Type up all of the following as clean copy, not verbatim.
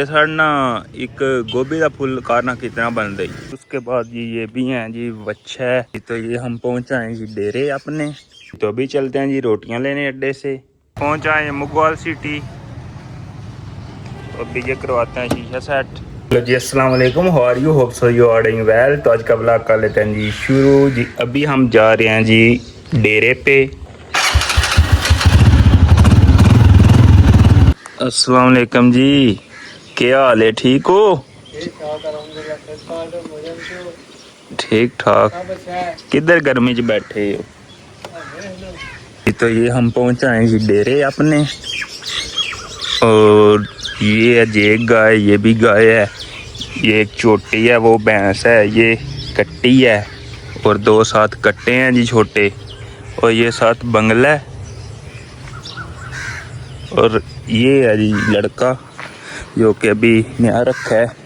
Sir ना एक गोभी का फुल कारना कितना बन रही। उसके बाद जी ये भी हैं जी बच्चा है। तो ये हम पहुंचाएं जी डेरे अपने। तो अभी चलते हैं जी रोटियां लेने अड्डे से। पहुंचाएं मुगवाल सिटी। तो अभी ये करवाते हैं शीशा सेट। हेलो जी अस्सलाम वालेकुम, how are you, hope so you are doing well. तो आज का ब्लॉग कर लेते हैं जी शुरू जी। अभी हम जा रहे हैं जी डेरे पे। अस्सलाम वालेकुम जी, क्या हाल है, ठीक हो? ठीक ठाक। किधर गर्मी च बैठे हो? तो ये हम पहुंचाएं जी डेरे अपने। और ये है जी एक गाय, ये भी गाय है। ये एक छोटी है, वो भैंस है, ये कट्टी है। और दो साथ कट्टे हैं जी छोटे। और ये साथ बंगला है। और ये है जी लड़का जो कि अभी नया रखा है।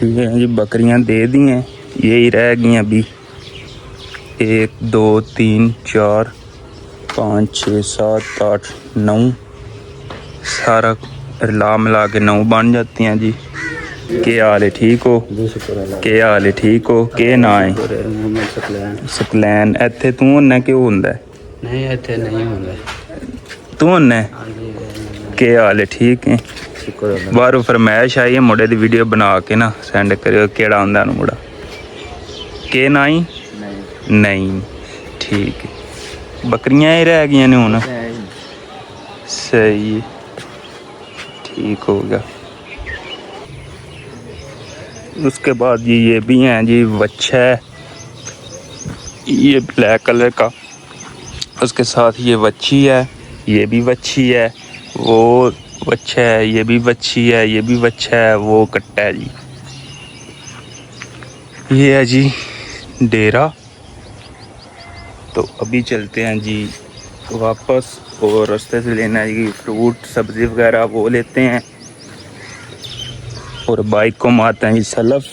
ये जी बकरियां दे दी हैं, यही रह गई अभी। 1 2 3 4 5 6 7 8 9 सारा ला मिला के 9 बन जाती हैं जी। क्या हाल है, ठीक हो? क्या हाल है, ठीक हो? के ना है सकलैन। इत्थे तू होना क्यों होंदा है? नहीं इत्थे नहीं होंदा। तू होना? क्या हाल है, ठीक है? बाहरों फरमाइश आई है मुंडे दी वीडियो बना के ना सेंड करियो। केड़ा आंदा ना मुंडा? के ना ही नहीं, ठीक है। बकरियां ही रह गई ने हुन। सही, ठीक हो गया। उसके बाद जी ये भी हैं जी बच्चा है, ये ब्लैक कलर का। उसके साथ ये बच्ची है, ये भी बच्ची है। वो बच्चा है, ये भी बच्ची है, ये भी बच्चा है, वो कट्टा है जी। ये है जी डेरा। तो अभी चलते हैं जी वापस। और रास्ते से लेना है जी फ्रूट सब्जी वगैरह, वो लेते हैं। और बाइक को मारते हैं जी सलफ।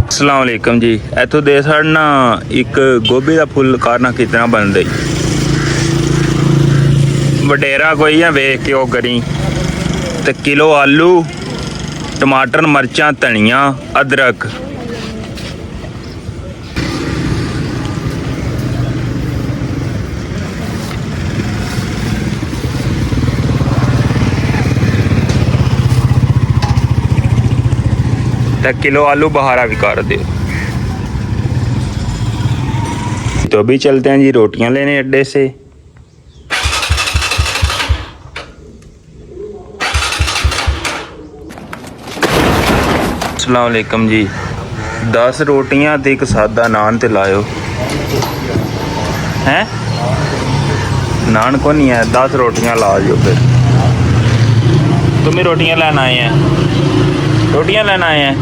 अस्सलाम वालेकुम जी। इतों दे साढ़ ना एक गोभी का फुल कारना कितना बन रही। वडेरा कोई है वेख के वो करी। तो किलो आलू, टमाटर, मरचां, धनिया, अदरक। तो किलो आलू बहारा भी कर दो। तो अभी चलते हैं जी रोटियां लेने अड्डे से। अस्सलाम वालेकुम जी। 10 रोटियां ते एक सादा नान ते लायो। हैं नान को नहीं है, 10 रोटियां ला जो। फिर तुम्हें रोटियां लेना आए हैं? रोटियां लेना आए हैं?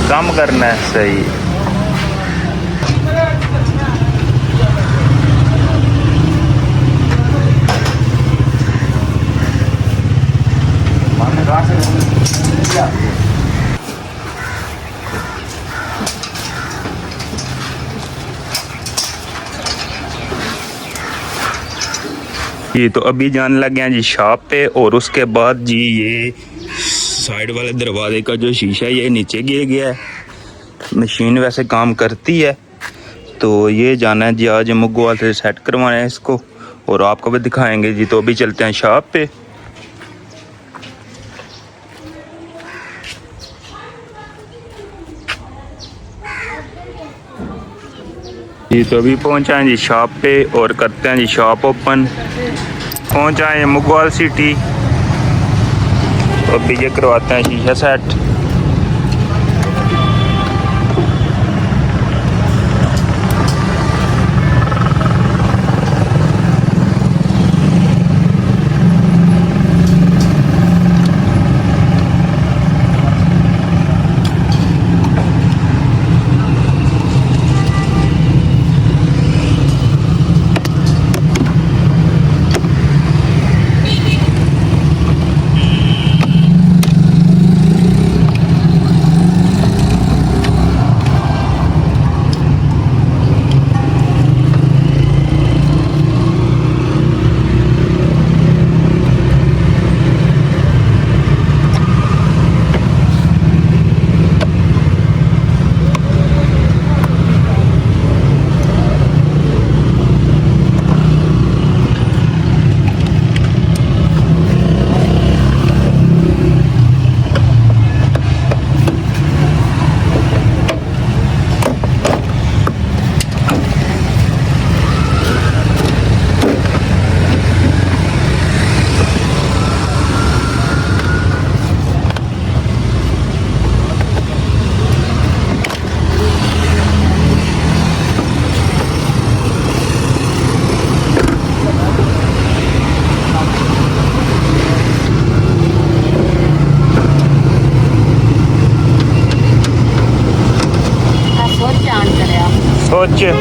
काम करना है, सही। ये तो अभी जाने लगे हैं जी शॉप पे। और उसके बाद जी ये साइड वाले दरवाजे का जो शीशा है ये नीचे गिर गया है। मशीन वैसे काम करती है। तो ये जाना है जी आज मुगवाल से सेट करवाना है इसको। और आपको भी दिखाएंगे जी। तो अभी चलते हैं शॉप पे। जी तो अभी पहुंचाएं जी शॉप पे और करते हैं जी शॉप ओपन। पहुंचाएं मुगवाल सिटी। तो अभी ये करवाते हैं शीशा सेट। ਚ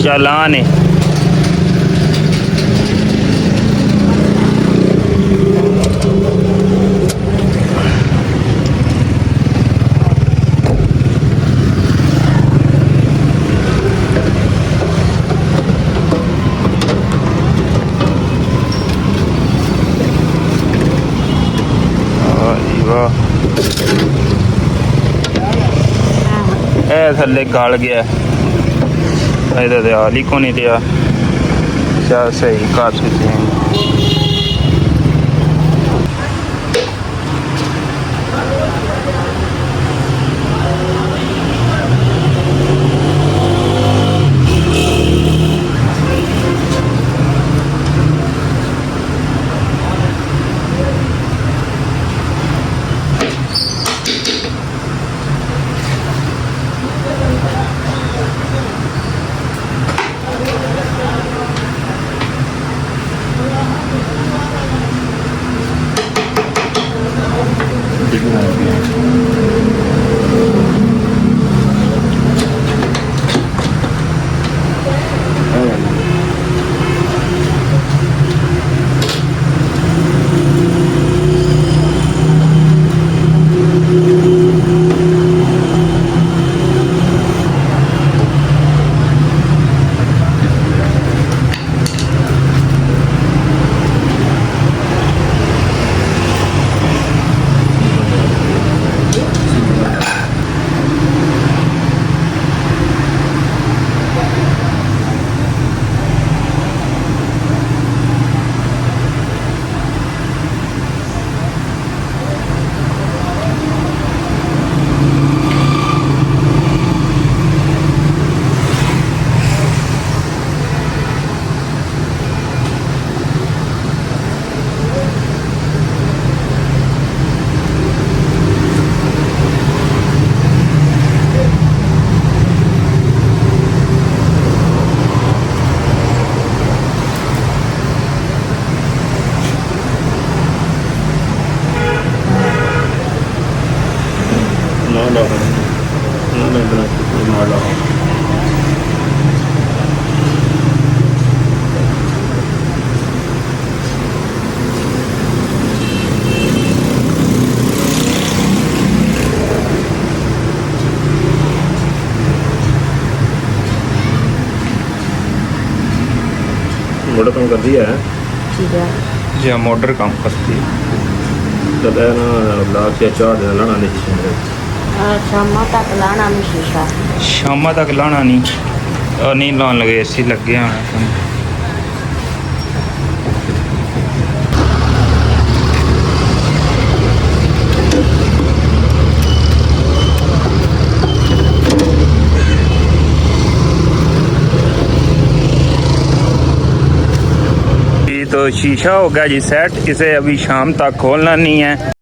ਚਾਲਾਨ ਹੈ। ਇਹ ਥੱਲੇ ਗਲ ਗਿਆ ਇਹਦਾ ਤੇ ਹਾਲ ਹੀ ਕੋ ਨਹੀਂ ਰਿਹਾ। ਚੱਲ ਸਹੀ ਕਰ ਸਕਦੇ ਹਾਂ। मोटर काम करती है जी मोटर काम करती है। तो ना लाख या 4 दिन लाना नहीं चाहिए। शाम तक लाना नहीं शीशा। शाम तक लाना नहीं लाने लगे एसी लगे हैं। तो शीशा हो गया जी सेट। इसे अभी शाम तक खोलना नहीं है।